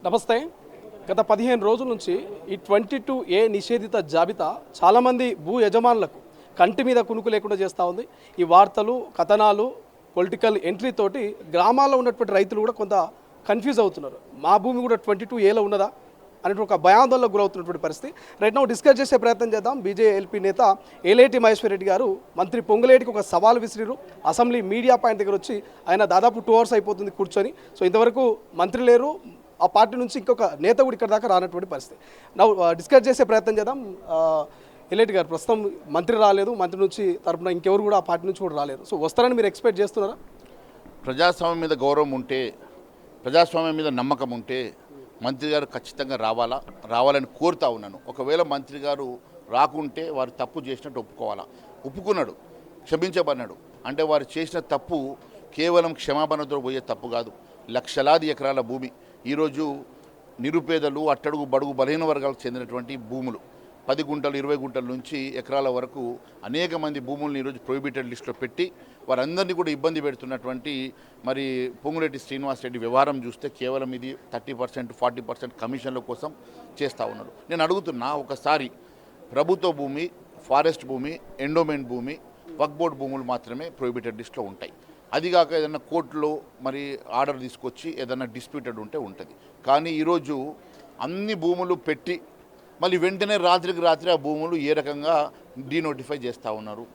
నమస్తే. గత 15 రోజుల నుంచి ఈ 22A నిషేధిత జాబితా చాలామంది భూ యజమానులకు కంటి మీద కునుకు లేకుండా చేస్తూ ఉంది. ఈ వార్తలు, కథనాలు, పొలిటికల్ ఎంట్రీ తోటి గ్రామాల్లో ఉన్నటువంటి రైతులు కూడా కొంత కన్ఫ్యూజ్ అవుతున్నారు. మా భూమి కూడా 22Aలో ఉన్నదా అనేటువంటి ఒక భయాందోళనకు గురవుతున్నటువంటి పరిస్థితి. రైట్ నౌ డిస్కస్ చేసే ప్రయత్నం చేద్దాం. బీజేఎల్పీ నేత ఏలేటి మహేశ్వర్ రెడ్డి గారు మంత్రి పొంగులేటికి ఒక సవాల్ విసిరిరు. అసెంబ్లీ మీడియా పాయింట్ దగ్గర వచ్చి ఆయన దాదాపు 2 hours అయిపోతుంది కూర్చొని. సో ఇంతవరకు మంత్రి లేరు, ఆ పార్టీ నుంచి ఇంకొక నేత కూడా ఇక్కడ దాకా రానటువంటి పరిస్థితి. నా డిస్కస్ చేసే ప్రయత్నం చేద్దాం. ఎల్లేటి గారు, ప్రస్తుతం మంత్రి రాలేదు, మంత్రి నుంచి తరపున ఇంకెవరు కూడా ఆ పార్టీ నుంచి కూడా రాలేదు. సో వస్తారని మీరు ఎక్స్పెక్ట్ చేస్తున్నారా? ప్రజాస్వామ్యం మీద గౌరవం ఉంటే, ప్రజాస్వామ్యం మీద నమ్మకం ఉంటే మంత్రి గారు ఖచ్చితంగా రావాలని కోరుతా ఉన్నాను. ఒకవేళ మంత్రి గారు రాకుంటే వారు తప్పు చేసినట్టు ఒప్పుకోవాలా. ఒప్పుకున్నాడు, క్షమించబడినాడు అంటే వారు చేసిన తప్పు కేవలం క్షమాపణతో పోయే తప్పు కాదు. లక్షలాది ఎకరాల భూమి ఈరోజు నిరుపేదలు, అట్టడుగు బడుగు బలహీన వర్గాలకు చెందినటువంటి భూములు 10 గుంటలు 20 గుంటల నుంచి ఎకరాల వరకు అనేక మంది భూములను ఈరోజు ప్రొహిబిటెడ్ లిస్టులో పెట్టి వారందరినీ కూడా ఇబ్బంది పెడుతున్నటువంటి మరి పొంగులేటి శ్రీనివాసరెడ్డి వ్యవహారం చూస్తే కేవలం ఇది 30% 40% కమిషన్ల కోసం చేస్తూ ఉన్నారు. నేను అడుగుతున్నా, ఒకసారి ప్రభుత్వ భూమి, ఫారెస్ట్ భూమి, ఎండోమెంట్ భూమి, వక్ఫ్ బోర్డ్ భూములు మాత్రమే ప్రొహిబిటెడ్ లిస్టులో ఉంటాయి. అదిగాక ఏదైనా కోర్టులో మరి ఆర్డర్ తీసుకొచ్చి ఏదైనా డిస్ప్యూటెడ్ ఉంటే ఉంటుంది. కానీ ఈరోజు అన్ని భూములు పెట్టి మళ్ళీ వెంటనే రాత్రికి రాత్రి ఆ భూములు ఏ రకంగా డీనోటిఫై చేస్తూ ఉన్నారు,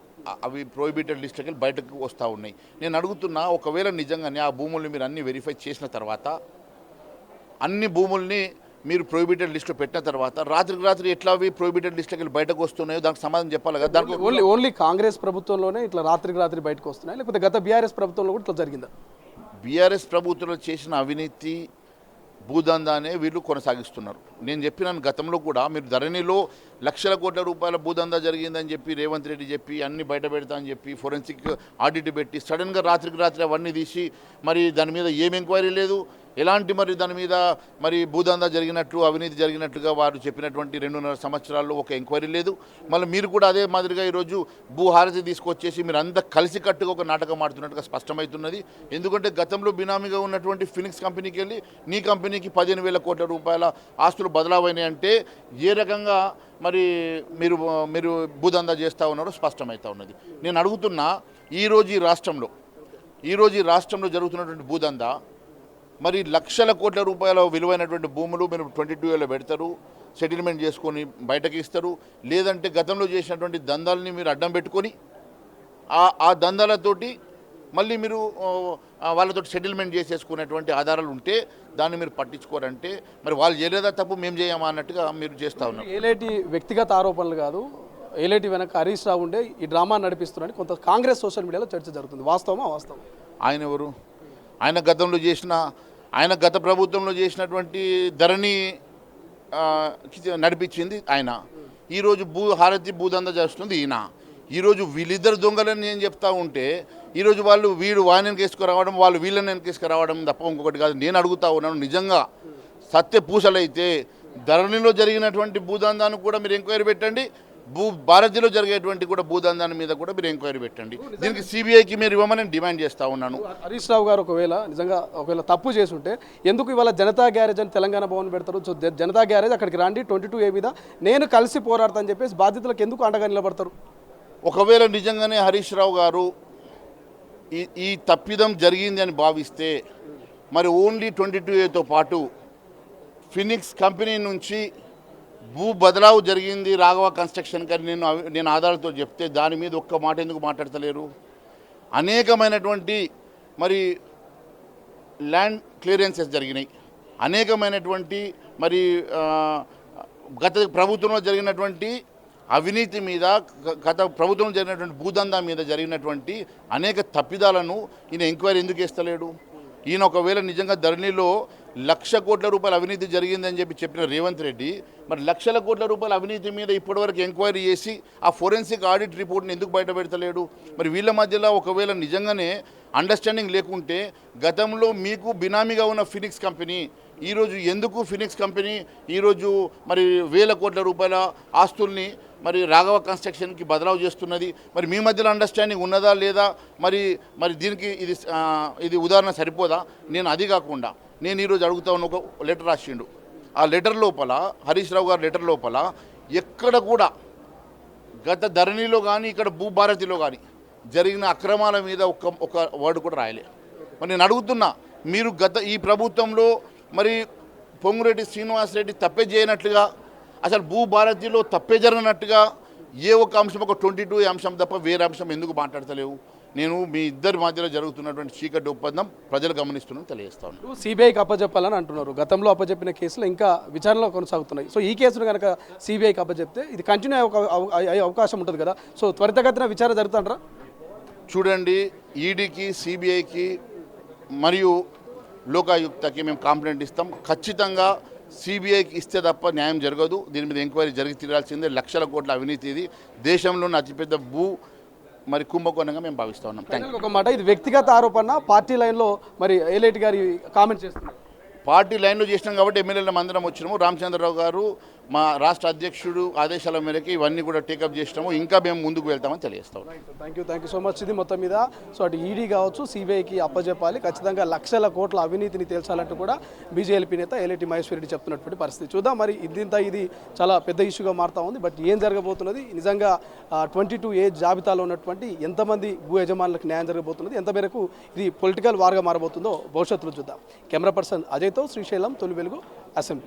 అవి ప్రొహిబిటెడ్ లిస్టుకి వెళ్ళి బయటకు వస్తూ ఉన్నాయి. నేను అడుగుతున్నా, ఒకవేళ నిజంగానే ఆ భూముల్ని మీరు అన్ని వెరిఫై చేసిన తర్వాత, అన్ని భూముల్ని మీరు ప్రొహిబిటెడ్ లిస్టులో పెట్టిన తర్వాత రాత్రికి రాత్రి ఎట్లా అవి ప్రొహిబిటెడ్ లిస్టుకి వెళ్ళి బయటకు వస్తున్నాయో దానికి సమాధానం చెప్పాలి కదా. దాంట్లో ఓన్లీ కాంగ్రెస్ ప్రభుత్వంలోనే ఇట్లా రాత్రికి రాత్రి బయటకు వస్తున్నాయి, లేకపోతే గత బీఆర్ఎస్ ప్రభుత్వంలో కూడా ఇట్లా జరిగిందా? బీఆర్ఎస్ ప్రభుత్వంలో చేసిన అవినీతి, భూదందానే వీళ్ళు కొనసాగిస్తున్నారు. నేను చెప్పినాను గతంలో కూడా, మీరు ధరణిలో లక్షల కోట్ల రూపాయల భూదందా జరిగిందని చెప్పి రేవంత్ రెడ్డి చెప్పి అన్ని బయట పెడతా అని చెప్పి ఫోరెన్సిక్ ఆడిట్ పెట్టి సడన్గా రాత్రికి రాత్రి అవన్నీ తీసి మరి దాని మీద ఏం ఎంక్వైరీ లేదు, ఎలాంటి మరి దాని మీద మరి భూదందా జరిగినట్లు, అవినీతి జరిగినట్లుగా వారు చెప్పినటువంటి 2.5 సంవత్సరాల్లో ఒక ఎంక్వైరీ లేదు. మళ్ళీ మీరు కూడా అదే మాదిరిగా ఈరోజు భూహారతి తీసుకొచ్చేసి మీరు అంతా కలిసికట్టుగా ఒక నాటకం ఆడుతున్నట్టుగా స్పష్టమవుతున్నది. ఎందుకంటే గతంలో బినామీగా ఉన్నటువంటి ఫినిక్స్ కంపెనీకి వెళ్ళి నీ కంపెనీకి 15,000 కోట్ల రూపాయల ఆస్తులు బదలావైనాయి అంటే ఏ రకంగా మరి మీరు భూదందా చేస్తూ ఉన్నారో స్పష్టమవుతూ ఉన్నది. నేను అడుగుతున్నా, ఈరోజు ఈ రాష్ట్రంలో జరుగుతున్నటువంటి భూదందా మరి లక్షల కోట్ల రూపాయల విలువైనటువంటి భూములు మీరు 22Aలో పెడతారు, సెటిల్మెంట్ చేసుకొని బయటకి ఇస్తారు. లేదంటే గతంలో చేసినటువంటి దందాలని మీరు అడ్డం పెట్టుకొని ఆ దందాలతోటి మళ్ళీ మీరు వాళ్ళతో సెటిల్మెంట్ చేసేసుకునేటువంటి ఆధారాలు ఉంటే దాన్ని మీరు పట్టించుకోరంటే మరి వాళ్ళు చేయలేదా తప్పు, మేము చేయమా అన్నట్టుగా మీరు చేస్తూ ఉన్నారు. ఏలేటి వ్యక్తిగత ఆరోపణలు కాదు, ఏలేటి వెనక హరీష్ రావు ఉండే ఈ డ్రామా నడిపిస్తున్నారని కొంత కాంగ్రెస్ సోషల్ మీడియాలో చర్చ జరుగుతుంది. వాస్తవమా? వాస్తవం. ఆయన ఎవరు? ఆయన గత ప్రభుత్వంలో చేసినటువంటి ధరణి నడిపించింది ఆయన. ఈరోజు హారతి భూదందా చేస్తుంది ఈయన. ఈరోజు వీళ్ళిద్దరు దొంగలని నేను చెప్తా ఉంటే ఈరోజు వీడు వాయిని కేసుకురావడం, వాళ్ళు వీళ్ళని కేసుకురావడం తప్ప ఇంకొకటి కాదు. నేను అడుగుతా ఉన్నాను, నిజంగా సత్య పూసలైతే ధరణిలో జరిగినటువంటి భూదందాన్ని కూడా మీరు ఎంక్వైరీ పెట్టండి, భారతీయలో జరిగేటువంటి కూడా భూదందాన్ని మీద కూడా మీరు ఎంక్వైరీ పెట్టండి. దీనికి సిబిఐకి మీరు ఇవ్వమని నేను డిమాండ్ చేస్తూ ఉన్నాను. హరీష్ రావు గారు ఒకవేళ తప్పు చేసుంటే ఎందుకు ఇవాళ జనతా గ్యారేజ్ అని తెలంగాణ భవన్ పెడతారు? సో జనతా గ్యారేజ్ అక్కడికి రండి, 22A మీద నేను కలిసి పోరాడతా అని చెప్పేసి బాధితులకు ఎందుకు అండగా నిలబడతారు? ఒకవేళ నిజంగానే హరీష్ రావు గారు ఈ తప్పిదం జరిగింది అని భావిస్తే మరి ఓన్లీ 22Aతో పాటు ఫినిక్స్ కంపెనీ నుంచి భూ బదలావు జరిగింది రాఘవ కన్స్ట్రక్షన్ కానీ నేను ఆధారాలతో చెప్తే దాని మీద ఒక్క మాట ఎందుకు మాట్లాడతలేరు? అనేకమైనటువంటి మరి ల్యాండ్ క్లియరెన్సెస్ జరిగినాయి, అనేకమైనటువంటి మరి గత ప్రభుత్వంలో జరిగినటువంటి అవినీతి మీద, గత ప్రభుత్వంలో జరిగినటువంటి భూదందా మీద జరిగినటువంటి అనేక తప్పిదాలను ఈయన ఎంక్వైరీ ఎందుకు వేస్తలేడు? ఈయన ఒకవేళ నిజంగా ధరణిలో 1,00,000 కోట్ల రూపాయల అవినీతి జరిగిందని చెప్పిన రేవంత్ రెడ్డి మరి లక్షల కోట్ల రూపాయల అవినీతి మీద ఇప్పటివరకు ఎంక్వైరీ చేసి ఆ ఫోరెన్సిక్ ఆడిట్ రిపోర్ట్ని ఎందుకు బయట పెడతలేడు? మరి వీళ్ళ మధ్యలో ఒకవేళ నిజంగానే అండర్స్టాండింగ్ లేకుంటే గతంలో మీకు బినామీగా ఉన్న ఫినిక్స్ కంపెనీ ఈరోజు ఎందుకు ఫినిక్స్ కంపెనీ ఈరోజు మరి 1,000 కోట్ల రూపాయల ఆస్తుల్ని మరి రాఘవ కన్స్ట్రక్షన్కి బదలావు చేస్తున్నది? మరి మీ మధ్యలో అండర్స్టాండింగ్ ఉన్నదా లేదా? మరి దీనికి ఇది ఉదాహరణ సరిపోదా? నేను అది కాకుండా నేను ఈరోజు అడుగుతా ఉన్న ఒక లెటర్ రాసిండు. ఆ లెటర్ లోపల హరీష్ రావు గారి లెటర్ లోపల ఎక్కడ కూడా గత ధరణిలో కానీ ఇక్కడ భూభారతిలో కానీ జరిగిన అక్రమాల మీద ఒక వర్డ్ కూడా రాయలే. మరి నేను అడుగుతున్నా, మీరు ఈ ప్రభుత్వంలో మరి పొంగురెడ్డి శ్రీనివాసరెడ్డి తప్పే చేయనట్లుగా, అసలు భూభారతిలో తప్పే జరిగినట్టుగా ఏ ఒక అంశం, ఒక 22 అంశం తప్ప వేరే అంశం ఎందుకు మాట్లాడతలేవు? నేను మీ ఇద్దరి మధ్యలో జరుగుతున్నటువంటి చీకటి ఒప్పందం ప్రజలు గమనిస్తున్నాను, తెలియజేస్తాను. సిబిఐకి అప్పచెప్పాలని అంటున్నారు. గతంలో అప్పచెప్పిన కేసులు ఇంకా విచారణలో కొనసాగుతున్నాయి. సో ఈ కేసును కనుక సిబిఐకి అప్పచెప్తే ఇది కంటిన్యూ అయ్యే అవకాశం ఉంటుంది కదా. సో త్వరితగతిన విచారణ జరుగుతుంటారా? చూడండి, ఈడీకి, సిబిఐకి మరియు లోకాయుక్తకి మేము కంప్లైంట్ ఇస్తాం. ఖచ్చితంగా సిబిఐకి ఇస్తే తప్ప న్యాయం జరగదు. దీని మీద ఎంక్వైరీ జరిగి తీరాల్సిందే. లక్షల కోట్ల అవినీతి ఇది దేశంలోని అతిపెద్ద మరి కుంభకోణంగా మేము భావిస్తూ ఉన్నాం. Thank you. ఒక మాట, ఇది వ్యక్తిగత ఆరోపణ. పార్టీ లైన్లో మరి ఏలేటి గారి కామెంట్ చేస్తున్నారు. పార్టీ లైన్లో చేసినాం కాబట్టి ఎమ్మెల్యేల అందరం వచ్చినాము. రామచంద్రరావు గారు మా రాష్ట్ర అధ్యక్షుడు ఆదేశాల మేరకు ఇవన్నీ కూడా టేకప్ చేసినాము. ఇంకా మేము ముందుకు వెళ్తామని తెలియజేస్తాం. Thank you so much. ఇది మొత్తం మీద సో అటు ఈడీ కావచ్చు, సిబిఐకి అప్పచెప్పాలి. ఖచ్చితంగా లక్షల కోట్ల అవినీతిని తేల్చాలంటూ కూడా బీజేపీ నేత ఏలేటి మహేశ్వర్ రెడ్డి చెప్తున్నటువంటి పరిస్థితి చూద్దాం. మరి ఇది చాలా పెద్ద ఇష్యూగా మారుతా ఉంది. బట్ ఏం జరగబోతున్నది, నిజంగా 22A జాబితాలో ఉన్నటువంటి ఎంతమంది భూ యజమానులకు న్యాయం జరగబోతున్నది, ఎంత మేరకు ఇది పొలిటికల్ వార్గా మారబోతుందో భవిష్యత్తులో చూద్దాం. కెమెరా పర్సన్ అజయ్తో శ్రీశైలం, తొలి వెలుగు, అసెంబ్లీ.